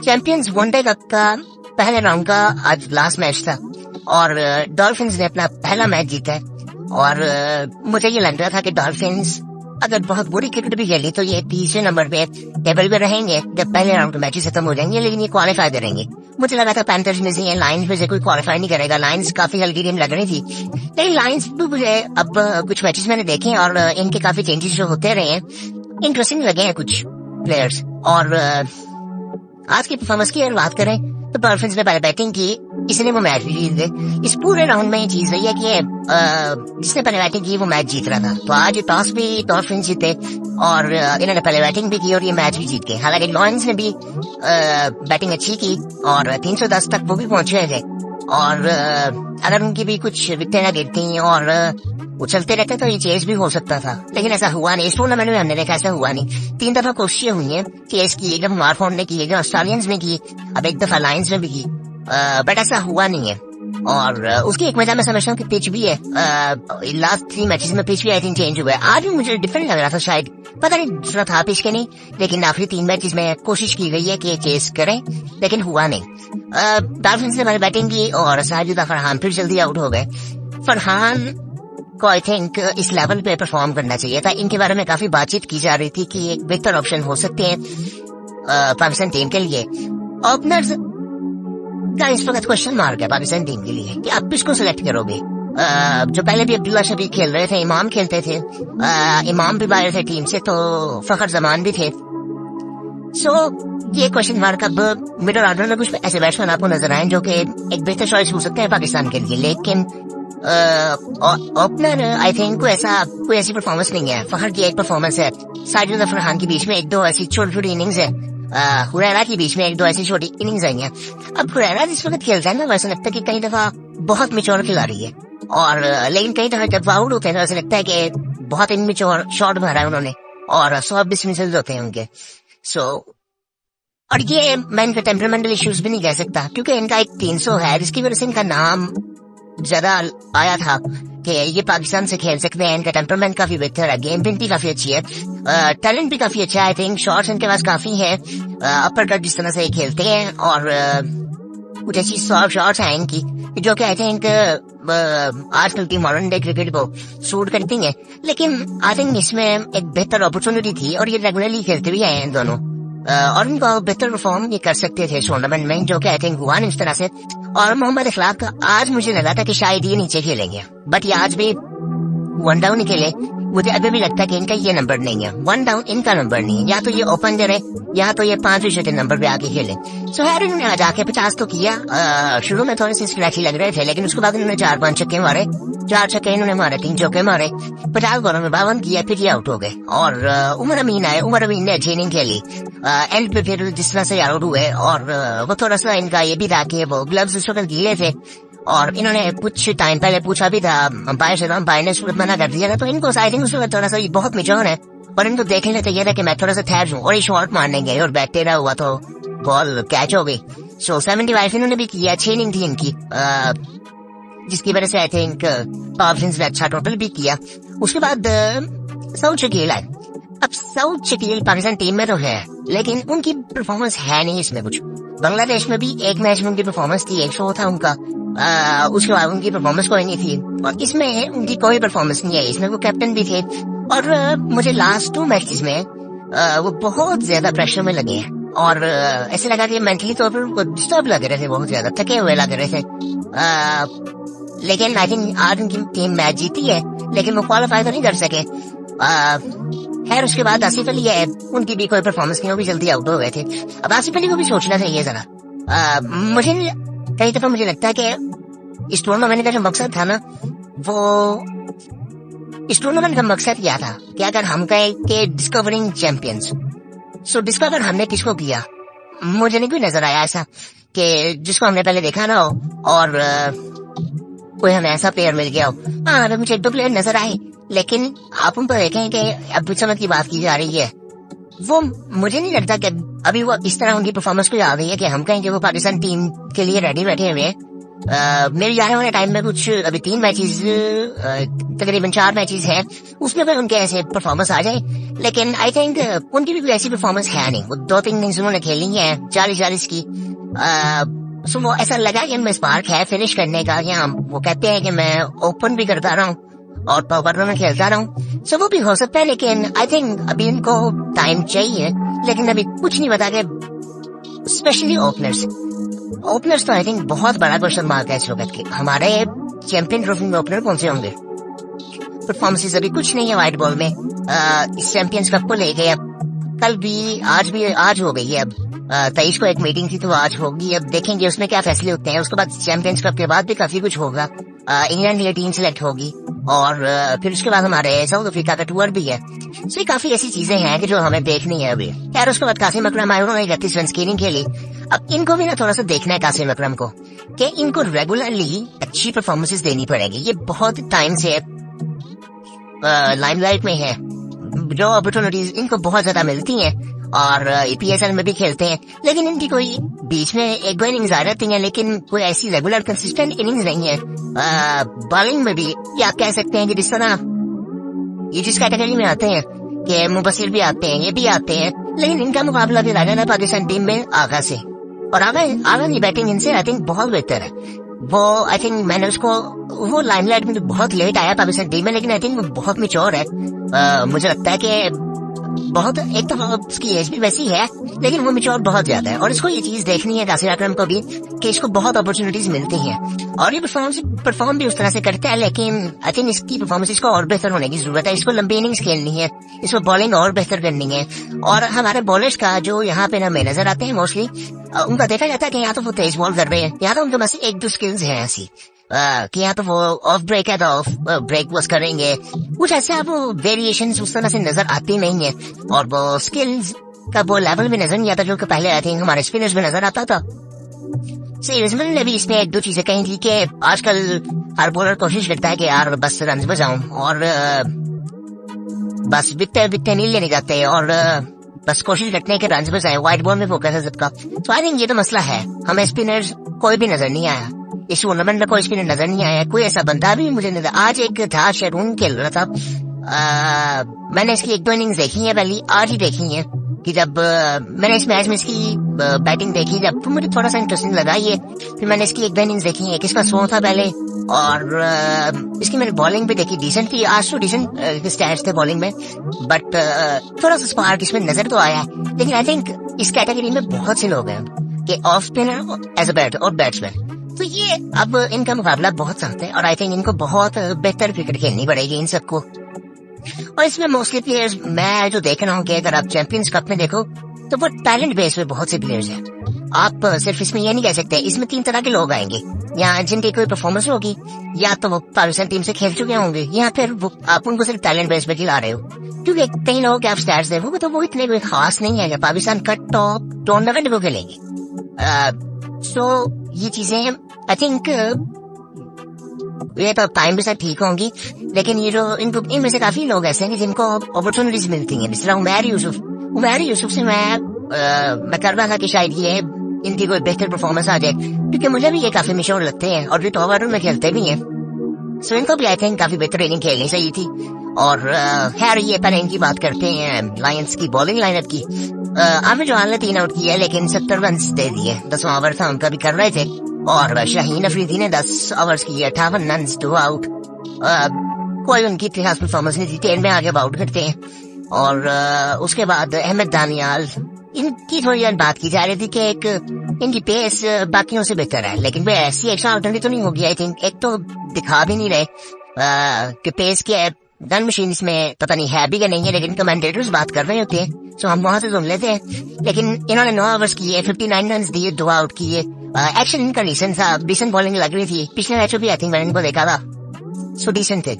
Champions one day cup का पहले round का आज लास्ट मैच था और डॉल्फिन्स ने अपना पहला मैच जीता है और मुझे ये लग रहा था कि डॉल्फिन्स अगर बहुत बुरी क्रिकेट भी खेली तो ये तीसरे नंबर पे टेबल पे रहेंगे जब पहले राउंड के मैचेस खत्म हो जाएंगे, लेकिन ये क्वालिफाई करेंगे। मुझे लगा था पैंथर्स में से लायंस में से कोई क्वालिफाई नहीं करेगा। लायंस काफी हल्की टीम लग रही थी, लेकिन लायंस भी मुझे अब कुछ मैचेस मैंने देखे और इनके काफी चेंजेस जो होते रहे हैं, इंटरेस्टिंग लगे हैं कुछ प्लेयर्स। और आज की परफॉर्मेंस की अगर बात करें तो डॉल्फिन्स ने पहले बैटिंग की, इसलिए वो मैच भी जीत गए। इस पूरे राउंड में ये चीज रही है कि जिसने पहले बैटिंग की वो मैच जीत रहा था। तो आज टॉस भी डॉल्फिन्स जीते और इन्होंने पहले बैटिंग भी की और ये मैच भी जीत गए। हालांकि लॉयंस ने भी बैटिंग अच्छी की और 310 तक वो भी पहुंचे थे और अगर उनकी भी कुछ विकेटें ना गिरती और उछलते रहते तो ये चेस भी हो सकता था, लेकिन ऐसा हुआ नहीं। इस टूर्नामेंट में हमने देखा ऐसा हुआ नहीं। 3 दफा कोशिशें हुई हैं चेस की, एक दफा मार्फोन ने की, एक दफा ऑस्ट्रेलियंस ने की, अब एक दफा लायंस ने भी की, बट ऐसा हुआ नहीं है। और उसकी एक वजह मैं समझता हूँ कि पिच भी है। लास्ट 3 मैचेस में पिच भी आई थिंक चेंज हुआ है। आज भी मुझे डिफरेंट लग रहा था, शायद पता नहीं दूसरा था पिच के नहीं, लेकिन आखिरी 3 मैचेस में कोशिश की गई है कि चेस करें, लेकिन हुआ नहीं। डॉल्फिन्स ने बैटिंग की और साजिदा फरहान फिर जल्दी आउट हो गए। फरहान को आई थिंक इस लेवल पे परफॉर्म करना चाहिए था। इनके बारे में काफी बातचीत की जा रही थी कि एक बेहतर ऑप्शन हो सकते हैं पाकिस्तान टीम के लिए। ओपनर्स का इस वक्त क्वेश्चन मार्क है पाकिस्तान टीम के लिए कि आप किसको सिलेक्ट करोगे। जो पहले भी अब्दुल्ला शफीक खेल रहे थे, इमाम खेलते थे, इमाम भी बाहर थे टीम से, तो फखर जमान भी थे। ये क्वेश्चन मार्क अब मिडल ऑर्डर में कुछ ऐसे बैट्समैन आपको नजर आए जो कि एक बेहतर चॉइस हो सकते हैं पाकिस्तान के लिए, लेकिन ओपनर आई थिंक कोई ऐसी परफॉर्मेंस नहीं है। फखर की एक परफॉर्मेंस है, साजिद अफर खान के बीच में 1-2 ऐसी छोटी छोटी इनिंग्स है, हुरैरा के बीच में 1-2 ऐसी छोटी इनिंग्स आई हैं। अब हुरैरा जिस वक्त खेलता है ना, वैसे लगता है कि कई दफा बहुत मिच्योर खिलाड़ी है, और लेकिन कई दफा जब आउट होते हैं तो ऐसा लगता है कि बहुत इनमिच्योर शॉट मारा है उन्होंने और 100 डिसमिसल्स होते हैं उनके। और ये मैं इनका टेम्परामेंटल इश्यूज भी नहीं कह सकता, क्योंकि इनका एक 300 है जिसकी वजह से इनका नाम ज्यादा आया था कि ये पाकिस्तान से खेल सकते हैं। इनका टेम्परामेंट काफी बेहतर है, गेम प्रिंट भी काफी अच्छी है, टैलेंट भी काफी अच्छा है। आई थिंक शॉट्स इनके पास काफी है, अपर कट जिस तरह से खेलते हैं और कुछ ऐसी सॉफ्ट शॉट्स हैं इनकी जो कि आई थिंक आजकल की मॉडर्न डे क्रिकेट को सूट करती हैं। लेकिन आई थिंक इसमें एक बेहतर अपॉर्चुनिटी थी और ये रेगुलरली खेलते भी आए हैं दोनों, और इनको बेहतर परफॉर्म ये कर सकते थे टूर्नामेंट में, जो कि आई थिंक हुआ नहीं इस तरह से। और मोहम्मद इखलाक का आज मुझे लगा था कि शायद ये नीचे खेलेंगे, बट ये आज भी 1 डाउन ही खेले। मुझे अभी भी लगता है कि इनका ये नंबर नहीं है, 1 डाउन इनका नंबर नहीं है। या तो ये ओपन करे या तो ये 5 नंबर पे आके खेले। सोहैर इन्होंने आज आके 50 तो किया, शुरू में थोड़े से स्क्रैची लग रहे थे, लेकिन उसके बाद इन्होंने 4-5 छक्के मारे, 4 छक्के इन्होंने मारे, 3 चौके मारे, 50 बॉलों में 52 किया, फिर ये आउट हो गए। और उमर अमीन आए, उमर अमीन ने अच्छी इनिंग खेली, एंड पे फिर जिस तरह से आउट हुए। और वो थोड़ा सा इनका ये भी था कि वो ग्लव्स उस वक्त गीले थे और इन्होंने कुछ टाइम पहले पूछा भी था अंपायर से, अंपायर ने उस वक्त मना कर दिया था। तो इनको आई थिंक उस वक्त थोड़ा सा बहुत मिचौर है और इनको देख लेना चाहिए था कि मैं थोड़ा सा ठहर जाऊं, और ये शॉट मारने गए और बैट टेढ़ा हुआ तो बॉल कैच हो गई। 75 इन्होंने भी किया, 6 इनिंग थी इनकी, जिसकी वजह से आई थिंक डॉल्फिन्स ने अच्छा टोटल भी किया। उसके बाद सऊद शकील आए। अब सऊद शकील पाकिस्तान टीम में तो है, लेकिन उनकी परफॉर्मेंस है नहीं इसमें कुछ। बांग्लादेश में भी एक मैच में उनकी परफॉर्मेंस थी, 100 था उनका, उसके बाद उनकी परफॉर्मेंस कोई नहीं थी, और इसमें उनकी कोई परफॉर्मेंस नहीं है। इसमें वो कैप्टन भी थे और मुझे लास्ट 2 मैचेस में वो बहुत ज्यादा प्रेशर में लगे हैं और ऐसे लगा कि मेंटली तौर पर डिस्टर्ब लग रहे थे, बहुत ज्यादा थके हुए लग रहे थे। लेकिन आई थिंक आज उनकी टीम मैच जीती है, लेकिन वो क्वालिफाई तो नहीं कर सके। खैर उसके बाद आसिफ अली है, उनकी भी कोई परफॉर्मेंस नहीं, वो भी जल्दी आउट हो गए थे। अब आसिफ अली को भी सोचना चाहिए जरा। मुझे कई दफा मुझे लगता है कि इस टूर्नामेंट का जो मकसद था ना, वो इस टूर्नामेंट का मकसद क्या था कि अगर हम कहें कि डिस्कवरिंग चैंपियंस, सो डिस्कवर हमने किसको किया? मुझे नहीं कोई नजर आया ऐसा कि जिसको हमने पहले देखा ना हो और कोई हमें ऐसा प्लेयर मिल गया हो। हाँ, मुझे 2 प्लेयर नजर आए, लेकिन आप उन पर देखें कि अब समय की बात की जा रही है, वो मुझे नहीं लगता कि अभी वो इस तरह उनकी परफॉर्मेंस को आ गई है कि हम कहें कि वो पाकिस्तान टीम के लिए रेडी बैठे हुए हैं। मेरे जाने वाले टाइम में कुछ अभी 3 मैचेस तकरीबन 4 मैचेस हैं, उसमें भी उनके ऐसे परफॉर्मेंस आ जाए, लेकिन आई थिंक उनकी भी कोई ऐसी परफॉर्मेंस है नहीं। वो 2-3 इनिंग्स उन्होंने खेली है 40-40 की। सो वो ऐसा लगा कि मैं स्पार्क है फिनिश करने का, या वो कहते हैं कि मैं ओपन भी करता रहा हूँ और पावर में खेलता रहा हूँ। सो वो भी हो सकता है, लेकिन आई थिंक अभी इनको टाइम चाहिए। लेकिन अभी कुछ नहीं बता के स्पेशली ओपनर्स तो आई थिंक बहुत बड़ा क्वेश्चन मार्क है इस वक्त के। हमारे चैंपियन ट्रॉफी में ओपनर कौन से होंगे? परफॉर्मेंसेस अभी कुछ नहीं है व्हाइट बॉल में। इस चैंपियंस कप को लेके अब कल भी आज हो गई है। अब 23 को एक मीटिंग थी, तो आज होगी। अब देखेंगे उसमें क्या फैसले होते हैं। उसके बाद चैंपियंस कप के बाद भी काफी कुछ होगा। इंग्लैंड की टीम सिलेक्ट होगी और फिर उसके बाद हमारे साउथ अफ्रीका का टूर भी है। सो ये काफी ऐसी चीजें हैं कि जो हमें देखनी है अभी। यार उसके बाद कासिम अकरम आए, उन्होंने 31 रन स्कोरिंग खेली। अब इनको भी ना थोड़ा सा देखना है कासिम अकरम को, कि इनको रेगुलरली अच्छी परफॉर्मेंसेस देनी पड़ेगी। ये बहुत टाइम से लाइमलाइट में है, जो अपॉर्चुनिटीज इनको बहुत ज्यादा मिलती हैं और PSL में भी खेलते हैं, लेकिन इनकी कोई बीच में एक दो इनिंग्स आ जाती हैं, लेकिन कोई ऐसी रेगुलर कंसिस्टेंट इनिंग्स नहीं है। बॉलिंग में भी ये आप कह सकते हैं कि जिस तरह ये जिस कैटेगरी में आते हैं कि मुबशिर भी आते हैं, ये भी आते हैं, लेकिन इनका मुकाबला भी लगा ना पाकिस्तान टीम में आगा से, और आगा की बैटिंग इनसे आई थिंक बहुत बेहतर है। वो आई थिंक मैंने उसको वो लाइमलाइट में बहुत लेट आया पाकिस्तान टीम में, लेकिन आई थिंक वो बहुत मैच्योर है। मुझे लगता है कि बहुत, एक तो उसकी एज भी वैसी है, लेकिन वो मैच्योर बहुत ज्यादा है। और इसको ये चीज देखनी है कासिम अकरम को भी कि इसको बहुत अपॉर्चुनिटीज मिलती हैं और ये परफॉर्म भी उस तरह से करता है, लेकिन आई थिंक इसकी परफॉर्मेंस इसको और बेहतर होने की जरूरत है। इसको लंबी इनिंग्स खेलनी है, इसको बॉलिंग और बेहतर करनी है। और हमारे बॉलर्स का जो यहाँ पे हमें नजर आते हैं मोस्टली, उनका देखा जाता है कि यहाँ तो वो तेज बॉल कर रहे हैं, यहाँ तो उनके पास एक दो स्किल्स है ऐसी कि यहाँ तो वो ऑफ ब्रेक है तो ऑफ ब्रेक वॉश करेंगे, कुछ ऐसे वो वेरिएशंस उस तरह से नजर आती नहीं है। और वो स्किल्स का वो लेवल भी नजर नहीं आता जो कि पहले आई थिंक हमारे स्पिनर्स में नजर आता था। सीरियसली ने भी इसमें एक दो चीजें कही थी कि आजकल हर बॉलर कोशिश करता है कि यार बस रन बजाऊं और बस विकेट नहीं लेने जाते और बस कोशिश करते हैं कि रन बजाएं, व्हाइट बॉल में फोकस है सबका। तो आई थिंक ये तो मसला है। हमें स्पिनर्स कोई भी नजर नहीं आया इस टूर्नामेंट में, कोई स्पिनर नजर नहीं आया, कोई ऐसा बंदा भी मुझे नजर। आज एक था शेरून खेल रहा था, मैंने इसकी एक दो इनिंग्स देखी है, पहली आज ही देखी है कि जब मैंने इस मैच में इसकी बैटिंग देखी, जब तो मुझे थोड़ा सा इंटरेस्टिंग लगा ये। फिर मैंने इसकी एक दो इनिंग्स देखी है, किसका स्लो था पहले, और इसकी मैंने बॉलिंग भी देखी, डिसेंट थी। आज तो डिसेंट स्टैट्स थे बॉलिंग में, बट थोड़ा सा स्पार्क इसमें नजर तो आया है। लेकिन आई थिंक इस कैटेगरी में बहुत से लोग हैं कि off spinner as a batter और बैट्समैन, तो ये अब इनका मुकाबला बहुत सख्त है और आई थिंक इनको बहुत बेहतर क्रिकेट खेलनी पड़ेगी इन सबको। और इसमें मोस्टली प्लेयर्स मैं जो देख रहा हूँ कि अगर आप चैंपियंस कप में देखो तो वो टैलेंट बेस पे बहुत से प्लेयर्स हैं। आप सिर्फ इसमें ये नहीं कह सकते, इसमें 3 तरह के लोग आएंगे, या जिनकी कोई परफॉर्मेंस होगी, या तो वो पाकिस्तान टीम से खेल चुके होंगे, या फिर वो आप उनको सिर्फ टैलेंट बेस पे खिला रहे हो। क्योंकि कई लोगों के आप स्टैट्स देखोगे तो वो इतने कोई खास नहीं है कि पाकिस्तान का टॉप टूर्नामेंट को खेलेंगे। सो ये चीजें आई थिंक ये तो टाइम के साथ ठीक होंगी, लेकिन ये जो इनमें से काफी लोग ऐसे हैं कि जिनको अपॉर्चुनिटीज मिलती हैं। जिस तरह उमैर यूसुफ से मैं कर रहा था कि शायद ये इनकी कोई बेहतर परफॉर्मेंस आ जाए, क्योंकि मुझे भी ये काफी मशहूर लगते हैं और ये टॉप ऑर्डर में खेलते भी हैं। सो इनको भी आई थिंक काफी बेहतर इनिंग खेलनी चाहिए थी। और खैर ये पर इनकी बात करते हैं लायंस की बॉलिंग लाइनअप की। आमिर जवान ने 3 आउट किया, लेकिन 70 रन दे दिए। 10वां ओवर था उनका भी कर रहे थे, और शाहीन अफरीदी ने 10 ओवर्स किए, 58 रन 2 आउट। कोई उनकी इतनी खास परफॉर्मेंस नहीं थी, 10 में आगे आउट करते हैं। और उसके बाद अहमद दानियाल, इनकी थोड़ी बात की जा रही थी कि एक इनकी पेस बाकियों से बेहतर है, लेकिन वे ऐसी एक्स्ट्रा आउटरी तो नहीं होगी। आई थिंक एक तो दिखा भी नहीं रहे कि पेस के गन मशीन इसमें पता नहीं है भी कि नहीं है, लेकिन कमेंटेटर्स बात कर रहे होते हैं, सो हम वहां से सुन लेते हैं। लेकिन इन्होंने 9 ओवर्स किए, 59 रन दिए, 2 आउट किए। एक्शन इनका डिसेंट था, डिसेंट बॉलिंग लग रही थी। पिछले मैच में भी आई थिंक मैंने इनको देखा था, सो डिसेंट थे।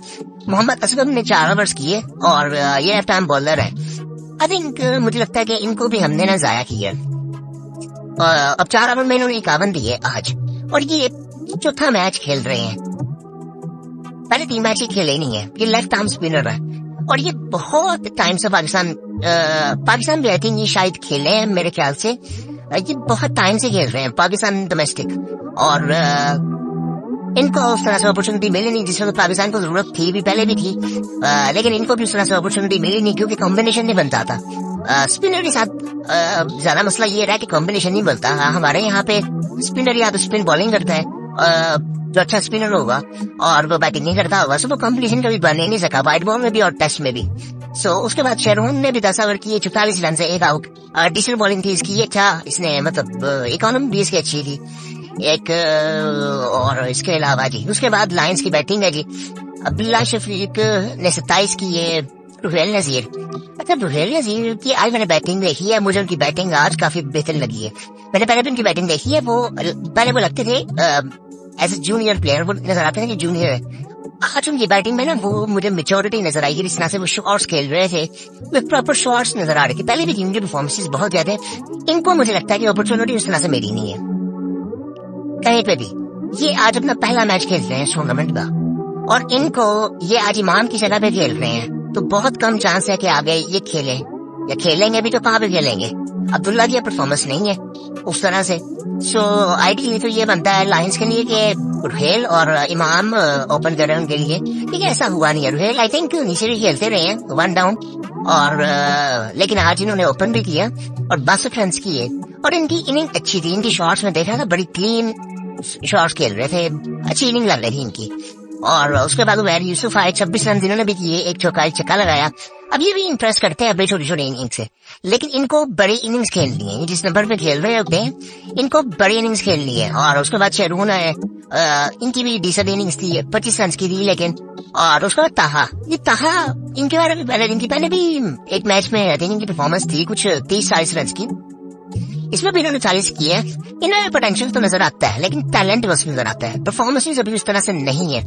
मोहम्मद असलम ने 4 ओवर्स किए और ये लेफ्ट आर्म बॉलर है। आई थिंक मुझे लगता है कि इनको भी हमने ना जाया किया। अब 4 ओवर में इन्होंने 51 दिए आज, और ये चौथा मैच खेल रहे हैं। पहले 3 मैच ही खेले नहीं है। ये लेफ्ट आर्म स्पिनर है और ये बहुत टाइम से पाकिस्तान भी आई थिंक ये शायद खेले हैं मेरे ख्याल से। ये बहुत टाइम से खेल रहे हैं पाकिस्तान डोमेस्टिक, और इनको उस तरह से अपॉर्चुनिटी मिली नहीं जिस वक्त पाकिस्तान को जरूरत थी, भी पहले भी थी, लेकिन इनको भी उस तरह से अपॉर्चुनिटी मिली नहीं क्योंकि कॉम्बिनेशन नहीं बनता था। स्पिनर के साथ ज्यादा मसला ये रहा कि कॉम्बिनेशन नहीं बनता। हमारे यहाँ पे स्पिनर या तो स्पिन बॉलिंग करता है, जो अच्छा स्पिनर होगा, और वो बैटिंग नहीं करता होगा, सो वो कॉम्बिनेशन कभी बन ही नहीं सका, व्हाइट बॉल में भी और टेस्ट में भी। उसके बाद शेरहून ने भी 10 ओवर किए, 44 रन से 1 आउट। डिजिटल बॉलिंग थी इसकी, अच्छा इसने मतलब इकोनॉमी भी इसकी अच्छी थी एक, और इसके अलावा जी उसके बाद लायंस की बैटिंग है जी। अब्दुल्ला शफीक ने 27 की, ये रुहेल नजीर। अच्छा रुहेल नजीर की आज मैंने बैटिंग देखी है, मुझे उनकी बैटिंग आज काफी बेहतर लगी है। मैंने पहले भी उनकी बैटिंग देखी है, वो पहले वो लगते थे एज ए जूनियर प्लेयर, वो नजर आते थे कि जूनियर है। आज उनकी बैटिंग में ना वो मुझे मेच्योरिटी नजर आई, जिस तरह से वो शॉट्स खेल रहे थे, वो प्रॉपर शॉट्स नजर आ रहे थे। पहले भी उनकी परफॉर्मेंसेस बहुत ज्यादा है, इनको मुझे लगता है कि अपॉर्चुनिटी उस तरह से मिली नहीं है कहीं पे भी। ये आज अपना पहला मैच खेल रहे हैं टूर्नामेंट का, और इनको ये आज इमाम की जगह पे खेल रहे हैं, तो बहुत कम चांस है कि आगे ये खेलें, या खेलेंगे भी तो कहाँ पे खेलेंगे। अब्दुल्ला की परफॉर्मेंस नहीं है उस तरह से। आइडियली तो ये बनता है लायंस के लिए कि रुहेल और इमाम ओपन करें उनके लिए, लेकिन ऐसा हुआ नहीं है। रुहेल आई थिंक नीचे भी खेलते रहे हैं 1 डाउन, और लेकिन आज इन्होंने ओपन भी किया और 62 रन किए, और इनकी इनिंग अच्छी थी। इनकी शॉट्स में देखा था, बड़ी क्लीन शॉट्स खेल रहे थे, अच्छी इनिंग लग रही थी इनकी। और उसके बाद उमर यूसुफ आए, 26 रन इन्होंने भी किए, 1 चौका 1 छक्का लगाया। अब ये भी इंप्रेस करते हैं अपने छोटी छोटी इनिंग से, लेकिन इनको बड़ी इनिंग्स खेलनी है। जिस नंबर पे खेल रहे होते हैं इनको बड़ी इनिंग्स खेलनी है। और उसके बाद शेरहून है, इनकी भी डिसेंट इनिंग्स थी, 25 रन की थी लेकिन। और उसके बाद ताहा, ये ताहा इनके बारे में पहले भी एक मैच में आई थिंक इनकी परफॉर्मेंस थी कुछ 30-40 रन की, इसमें भी इन्होंने 40 किए। इन्हें पोटेंशियल तो नजर आता है, लेकिन टैलेंट बस नजर आता है, परफॉर्मेंस अभी उस तरह से नहीं है।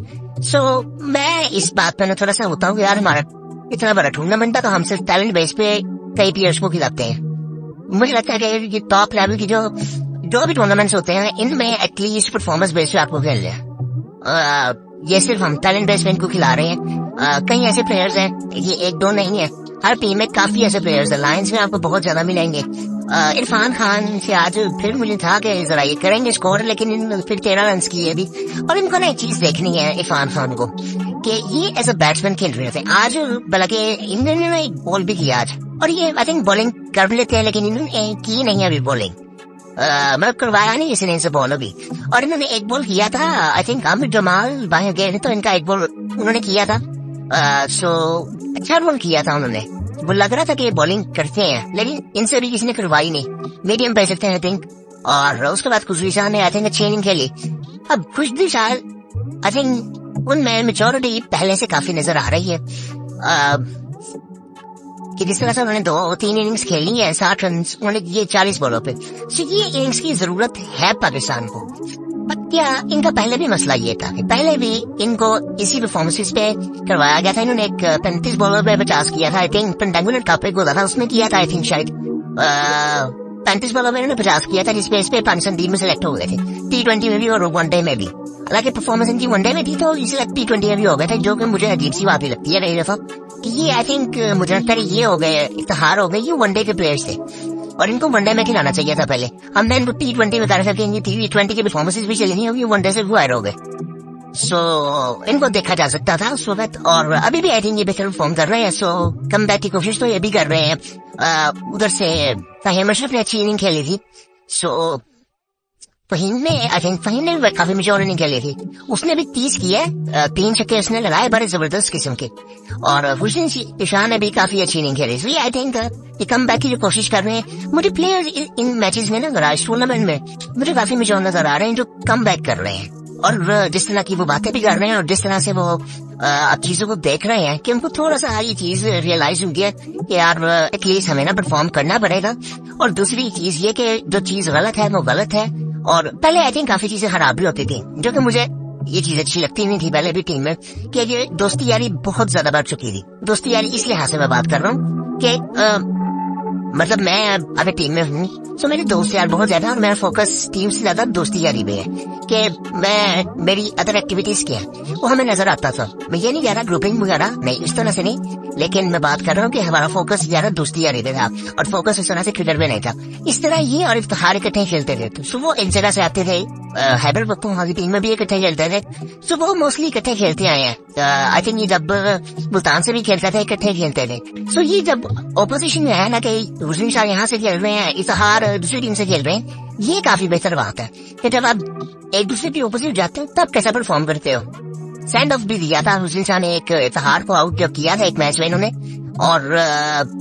मैं इस बात पे थोड़ा सा होता हूँ यार, हमारा इतना बड़ा टूर्नामेंट था तो हम सिर्फ टैलेंट बेस पे कई प्लेयर्स को खिलाते हैं। मुझे लगता है कि ये टॉप लेवल की जो भी टूर्नामेंट्स होते हैं, इनमें एटलीस्ट परफॉर्मेंस बेस पे आपको खेल रहे। ये सिर्फ हम टैलेंट बेस पे इनको खिला रहे हैं। कई ऐसे प्लेयर्स हैं, ये 1-2 नहीं है, हर टीम में काफी ऐसे प्लेयर्स है। लायंस में आपको बहुत ज्यादा मिलेंगे। इरफान खान से आज फिर मुझे था कि जरा ये करेंगे स्कोर, लेकिन फिर 13 रन किए भी। और इनको ना एक चीज देखनी है इरफान खान को, कि ये एज अ बैट्समैन खेल रहे थे आज, बल्कि इन्होंने ना एक बॉल भी किया आज, और ये आई थिंक बॉलिंग कर लेते हैं, लेकिन इन्होंने की नहीं अभी बॉलिंग, मतलब करवाया नहीं किसी ने इनसे बॉल अभी। और इन्होंने एक बॉल किया था, आई थिंक आमिर जमाल बाहर गए तो इनका एक बॉल उन्होंने किया था। अच्छा बॉल किया था उन्होंने, वो लग रहा था कि बॉलिंग करते हैं, लेकिन इनसे भी किसी ने करवाई नहीं। मीडियम पे सकते हैं आई थिंक। और उसके बाद खुशबू शाह ने आई थिंक अच्छी इनिंग खेली। अब खुशबू शाह आई थिंक उनमें मेच्योरिटी पहले से काफी नजर आ रही है, कि जिस तरह से उन्होंने 2-3 इनिंग्स खेली है, 60 रन उन्होंने किए 40 बॉलों पे। ये इनिंग्स की जरूरत है पाकिस्तान को। क्या इनका पहले भी मसला ये था कि पहले भी इनको इसी परफॉर्मेंसेस पे करवाया गया था। इन्होंने एक 35 बॉलर पे 50 किया था, आई थिंक पेंटागुलर कप एक होता था उसमें किया था, आई थिंक शायद 35 बॉलर में इन्होंने 50 किया था, जिसपे इस पे पाकिस्तान टीम में सिलेक्ट हो गए थे, T20 में भी और वनडे में भी। हालांकि परफॉर्मेंस इनकी वनडे में थी तो सिलेक्ट T20 में भी हो गए थे, जो कि मुझे अजीब सी बात ही लगती है कई दफा कि ये आई थिंक मुझे लगता है ये हो गए इफ्तिखार हो गए, ये वनडे के प्लेयर्स थे और इनको वनडे में खिलाना चाहिए था पहले। हम इनको T20 में कर सकते हैं, T20 की परफॉर्मेंस भी चली नहीं होगी, वनडे से वायर हो गए। इनको देखा जा सकता था उस वक्त, और अभी भी आई थिंक ये बेहतर परफॉर्म कर रहे हैं। कम बैक की कोशिश तो ये भी कर रहे हैं। उधर से फहीम अशरफ ने अच्छी इनिंग खेली थी। फहीम ने आई थिंक फहीम ने काफी मेच्योर इनिंग खेली थी, उसने भी 30 किए, 3 छक्के उसने लगाए बड़े जबरदस्त किस्म के। और हुसैन शाह ने भी काफी अच्छी इनिंग खेली। सो आई थिंक ये कम बैक की जो कोशिश कर रहे हैं, मुझे प्लेयर्स इन मैचेस में ना इस टूर्नामेंट में मुझे काफी मेच्योर नजर आ रहे हैं, जो कम बैक कर रहे हैं और जिस तरह की वो बातें भी कर रहे हैं और जिस तरह से वो अब चीजों को देख रहे हैं कि उनको थोड़ा सा ये चीज रियलाइज हो गया कि यार एटलीस्ट हमें ना परफॉर्म करना पड़ेगा। और दूसरी चीज ये कि जो चीज गलत है वो गलत है। और पहले आई थिंक काफी चीजें खराब भी होती थी, जो कि मुझे ये चीज अच्छी लगती नहीं थी पहले भी टीम में, कि ये दोस्ती यारी बहुत ज्यादा बढ़ चुकी थी। दोस्ती यारी इस लिहाज से मैं बात कर रहा हूँ कि मतलब मैं अगर टीम में हूँ तो मेरे दोस्त यार बहुत ज्यादा, और मेरा फोकस टीम से ज्यादा दोस्ती यारी पे है कि मेरी अदर एक्टिविटीज क्या है वो हमें नजर आता था। मैं ये नहीं कह रहा ग्रुपिंग वगैरह नहीं, इस तरह से नहीं, लेकिन मैं बात कर रहा हूँ कि हमारा फोकस ज्यादा दोस्ती यारी पे था और फोकस इस तरह से क्रिकेट में नहीं था। इस तरह ये और इफ्तिखार इकट्ठे खेलते थे, तो वो एक जगह से आते थे, हैबर पख्तूनख्वा की टीम में भी इकट्ठे खेलते थे, तो वो मोस्टली इकट्ठे खेलते आए हैं। आई थिंक ये जब मुल्तान से भी खेलते थे इकट्ठे खेलते थे। सो ये जब ऑपोजिशन में है ना कि हुसैन शाह यहाँ से खेल रहे हैं, इफ्तिखार दूसरी टीम से खेल रहे हैं, ये काफी बेहतर बात है कि जब आप एक दूसरे के ऑपोजिट जाते हो तब कैसा परफॉर्म करते हो। सेंड ऑफ भी दिया था हुसैन शाह ने, एक इफ्तिखार को आउट जब किया था एक मैच में इन्होंने, और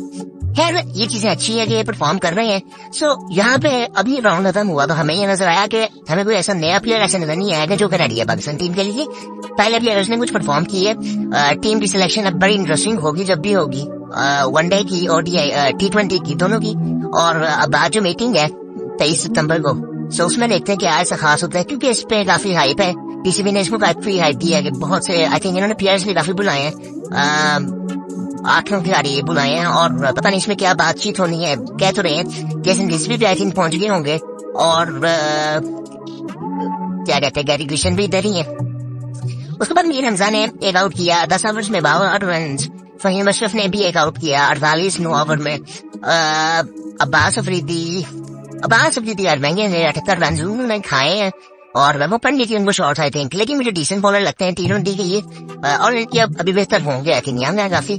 खैर ये चीजें अच्छी है कि परफॉर्म कर रहे हैं। सो यहाँ पे अभी राउंड खत्म हुआ तो हमें ये नजर आया कि हमें कोई ऐसा नया प्लेयर ऐसा नजर नहीं आएगा जो रेडी है पाकिस्तान टीम के लिए। पहले प्लेयर्स ने कुछ परफॉर्म की है। टीम की सिलेक्शन अब बड़ी इंटरेस्टिंग होगी जब भी होगी, वनडे की और T20 की दोनों की। और अब आज जो मीटिंग है 23 सितंबर को, सो उसमें देखते हैं कि आज ऐसा खास होता है, क्योंकि इस पे काफी हाइप है। पीसीबी ने इसको काफी हाइप दिया है कि बहुत से आई थिंक इन्होंने प्लेयर्स भी काफी बुलाए हैं, 8 खिलाड़ी बुलाए हैं, और पता नहीं इसमें क्या बातचीत होनी है। कह तो रहे हैं जैसन रिजवी भी आई थिंक पहुंच गए होंगे, और क्या कहते हैं गैरी ग्रिशन भी इधर ही है। उसके बाद मीर हमजा ने एक आउट किया 10 ओवर्स में 52 रन। फहीम अशरफ ने भी एक आउट किया 48 9 ओवर में। अब्बास अफरीदी यार महंगे ने 78 रन उन्होंने खाए हैं, और वो पढ़नी थी उनको शॉर्ट आई थिंक, लेकिन मुझे डिसेंट बॉलर लगते हैं T20 के ये, और इनकी अब अभी बेहतर होंगे आई थिंक यहाँ काफी।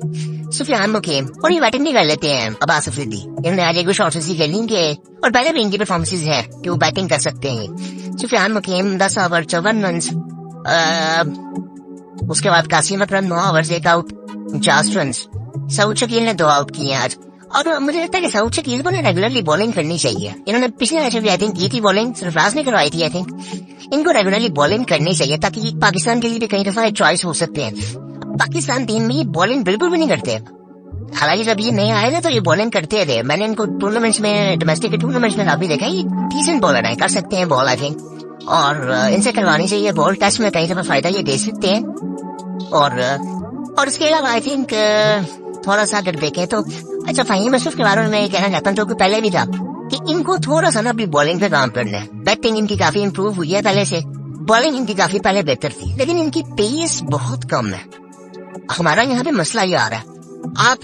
सुफियान मुकीम और ये बैटिंग भी कर लेते हैं अब्बास अफरीदी, इन्होंने आज एक शॉर्ट से खेलेंगे, और पहले भी इनकी परफॉर्मेंसेज है कि वो बैटिंग कर सकते हैं। सुफियान मुकीम 10 ओवर 54 रन। उसके बाद कासिम अकरम 9 over 1 out 50 run. Saud Shakeel ने 2 आउट किए आज, और मुझे लगता है कि सऊद शकील को रेगुलरली बॉलिंग करनी चाहिए। इन्होंने पिछले मैच में भी आई थिंक की थी बॉलिंग, सरफराज ने करवाई थी आई थिंक। इनको रेगुलरली बॉलिंग करनी चाहिए ताकि पाकिस्तान के लिए भी कई दफा एक चॉइस हो सकते हैं। पाकिस्तान टीम में ये बॉलिंग बिल्कुल भी नहीं करते। हालांकि जब ये नए आए थे तो ये बॉलिंग करते थे, मैंने इनको टूर्नामेंट्स में, डोमेस्टिक के टूर्नामेंट्स में काफी देखा, ये डिसेंट बॉलर है, कर सकते हैं बॉल आई थिंक, और इनसे करवानी चाहिए बॉल। टेस्ट में कई दफा फायदा ये दे सकते हैं। और इसके अलावा आई थिंक थोड़ा सा अगर देखें तो अच्छा, फहीम अशरफ के बारे में मैं ये कहना चाहता हूँ, जो कि पहले भी था, कि इनको थोड़ा सा ना अपनी बॉलिंग पे काम करना है। बैटिंग इनकी काफी इंप्रूव हुई है पहले से, बॉलिंग इनकी काफी पहले बेहतर थी, लेकिन इनकी पेस बहुत कम है। हमारा यहाँ पे मसला ये आ रहा है, आप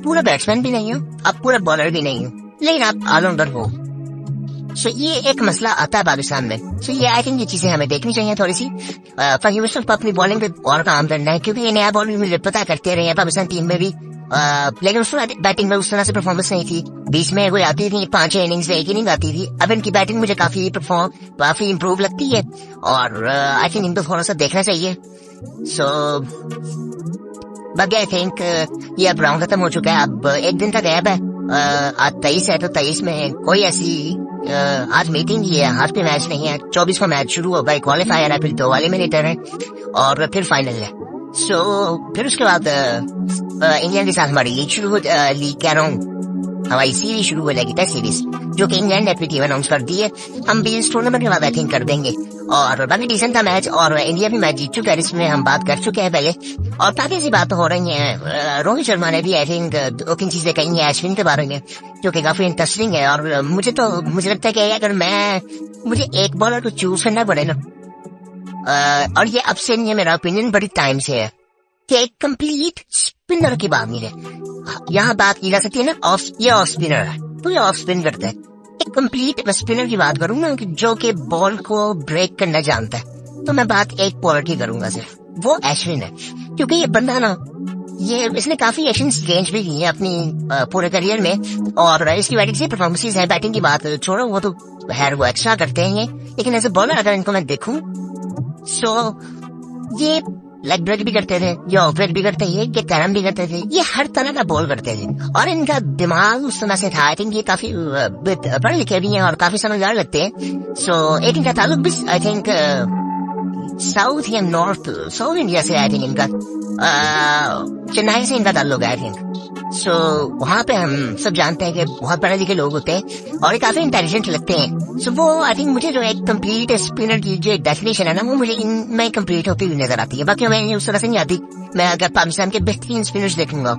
पूरा बैट्समैन भी नहीं हो, आप पूरा बॉलर भी नहीं हो, लेकिन आप ऑलराउंडर हो। सो ये एक मसला आता है पाकिस्तान में। सो ये आई थिंक ये चीजें हमें देखनी चाहिए थोड़ी सी। फहीम अशरफ अपनी बॉलिंग पे और काम करना है, क्योंकि ये नया बॉल भी मुझे पता करते रहे हैं पाकिस्तान टीम में भी, लेकिन उस बैटिंग में उस तरह से परफॉर्मेंस नहीं थी। बीच में कोई आती थी 5-6 इनिंग्स में एक इनिंग आती थी। अब इनकी बैटिंग मुझे काफी इम्प्रूव लगती है, और आई थिंक इनको थोड़ा सा देखना चाहिए। सो बाकी आई थिंक ये अब राउंड खत्म हो चुका है, अब एक दिन का गैप है। आज 23 है तो 23 में कोई ऐसी आज मीटिंग ही है, आज पे मैच नहीं है। 24 को मैच शुरू होगा, क्वालिफायर है, फिर 2 एलिमिनेटर है, और फिर फाइनल है। सो फिर उसके बाद इंग्लैंड के साथ हमारी लीग कह रहा हूँ, हमारी सीरीज शुरू हो जाएगी, टेस्ट सीरीज, जो कि इंग्लैंड ने अपनी टीम अनाउंस कर दी है। हम भी इस टूर्नामेंट के बाद आई थिंक कर देंगे, और बाकी डिसेंट था मैच, और इंडिया भी मैच जीत चुका है, इसमें हम बात कर चुके हैं पहले, और काफी ऐसी बात हो रही है। रोहित शर्मा ने भी आई थिंक 2-3 चीजें कही है अश्विन के बारे में, जो कि काफी इंटरेस्टिंग है। और मुझे लगता है कि अगर मुझे एक बॉलर को चूज करना पड़े ना, और ये अब से नहीं है, मेरा ओपिनियन बड़ी टाइम से है, कि एक कंप्लीट स्पिनर की बात नहीं है। यहाँ बात की जा सकती है ना, ऑफ स्पिनर है तो ये ऑफ स्पिन करता है। एक कंप्लीट स्पिनर की बात करूँ ना, जो कि बॉल को ब्रेक करना जानता है, तो मैं बात एक बॉलर की करूंगा सिर्फ, वो अश्विन है। क्योंकि ये बंदा ना, इसने काफी एक्शंस चेंज भी की है अपनी पूरे करियर में, और इसकी बैटिंग से परफॉर्मेंसेज है, बैटिंग की बात छोड़ो, वो तो वो एक्स्ट्रा करते हैं ये, लेकिन एज ए बॉलर अगर इनको मैं देखूं, सो ये लेग ब्रेक भी करते थे, ये ऑफ ब्रेक भी करते थे, ये कैरम भी करते थे, ये हर तरह का बॉल करते थे, और इनका दिमाग उस तरह से था। आई थिंक ये काफी पढ़े लिखे भी हैं और काफी समझदार लगते हैं। सो एक इनका ताल्लुक भी आई थिंक साउथ या साउथ इंडिया से, आई थिंक इनका चेन्नई से इनका ताल्लुक है आई थिंक। सो वहाँ पे हम सब जानते हैं कि बहुत पढ़े लिखे लोग होते हैं और ये काफी इंटेलिजेंट लगते हैं। सो वो आई थिंक मुझे जो एक कंप्लीट स्पिनर की जो डेफिनेशन है ना, वो मुझे इनमें कंप्लीट होती हुई नजर आती है। बाकी मैं उस तरह से नहीं आती। मैं अगर पाकिस्तान के बेहतरीन स्पिनर्स देखूंगा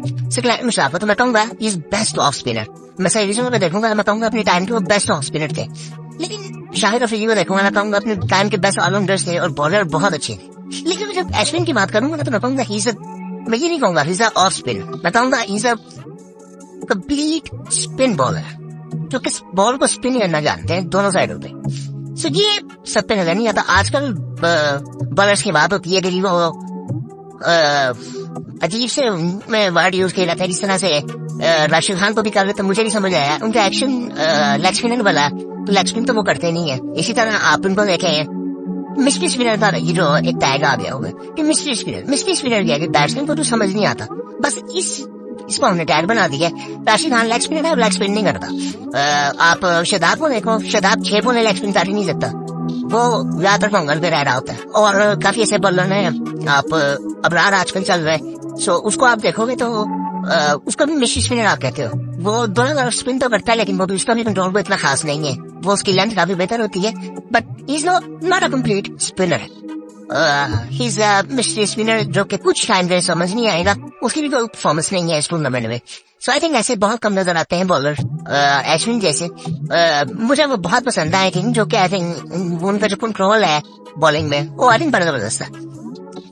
मुशाफा, तो मैं कहूंगा इज बेस्ट ऑफ स्पिनर। मैं सीरीजों में देखूंगा, मैं कहूंगा अपने टाइम के वो बेस्ट ऑफ स्पिनर थे। लेकिन शाहिद अफरीदी को देखूंगा ना कहूंगा अपने टाइम के बेस्ट ऑलराउंडर्स थे और बॉलर बहुत अच्छे थे। लेकिन जब अश्विन की बात करूंगा ना तो मैं कहूंगा मैं ये नहीं कहूंगा he is a off spin, मैं कहूंगा he is a complete spin bowler जो कि बॉल को स्पिन करना जानते हैं दोनों साइडों पे। सो ये सब पे नजर नहीं आता। आजकल बॉलर्स की बात होती है कि वो अजीब से मैं वर्ड यूज किया जाता है जिस तरह से राशिद खान को भी कर रहे तो मुझे नहीं समझ आया उनका एक्शन लेग स्पिनर वाला, तो लेग स्पिन तो वो करते नहीं है। इसी तरह आप उनको देखे मिस्ट्री स्पिनर का ये जो एक टैग आ गया होगा कि मिस्ट्री स्पिनर गया कि बैट्समैन को तो समझ नहीं आता, बस इसको हमने टैग बना दिया। राशिद खान लेग स्पिनर है, लेग स्पिन नहीं करता। आप शदाब को देखो, शदाब 6 बॉल लेग स्पिन कर ही नहीं सकता, वो ज्यादातर मंगल पे रह रहा होता है। और काफी ऐसे बॉलर हैं, आप अबरार आजकल चल रहे हैं, सो उसको आप देखोगे तो उसको भी मिस्ट्री स्पिनर आप कहते हो। वो दोनों तरफ स्पिन तो करता है लेकिन वो भी उसका भी कंट्रोल वो इतना खास नहीं है, वो उसकी लेंथ काफी बेहतर होती है, but is not a complete spinner. He is a mystery spinner जो कि कुछ टाइम में समझ नहीं आएगा, उसकी भी कोई परफॉर्मेंस नहीं है इस टूर्नामेंट में। सो आई थिंक ऐसे बहुत कम नजर आते हैं बॉलर अश्विन जैसे। मुझे वो बहुत पसंद है, आई थिंक जो कि आई थिंक उनका जो कंट्रोल है बॉलिंग में वो आई थिंक बड़ा जबरदस्त है।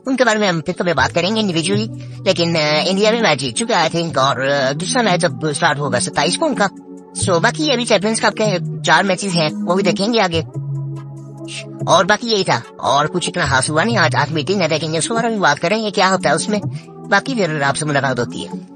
उनके बारे में हम फिर कभी बात करेंगे इंडिविजुअली, लेकिन इंडिया में मैच जीत चुका है आई थिंक, और दूसरा मैच जब स्टार्ट होगा 27 को उनका। सो बाकी अभी चैंपियंस कप के 4 मैचेस हैं, वो भी देखेंगे आगे। और बाकी यही था, और कुछ इतना खास हुआ नहीं। आज मीटिंग है, देखेंगे उसके बारे में बात करेंगे क्या होता है उसमें। बाकी फिर आपसे मुलाकात होती है।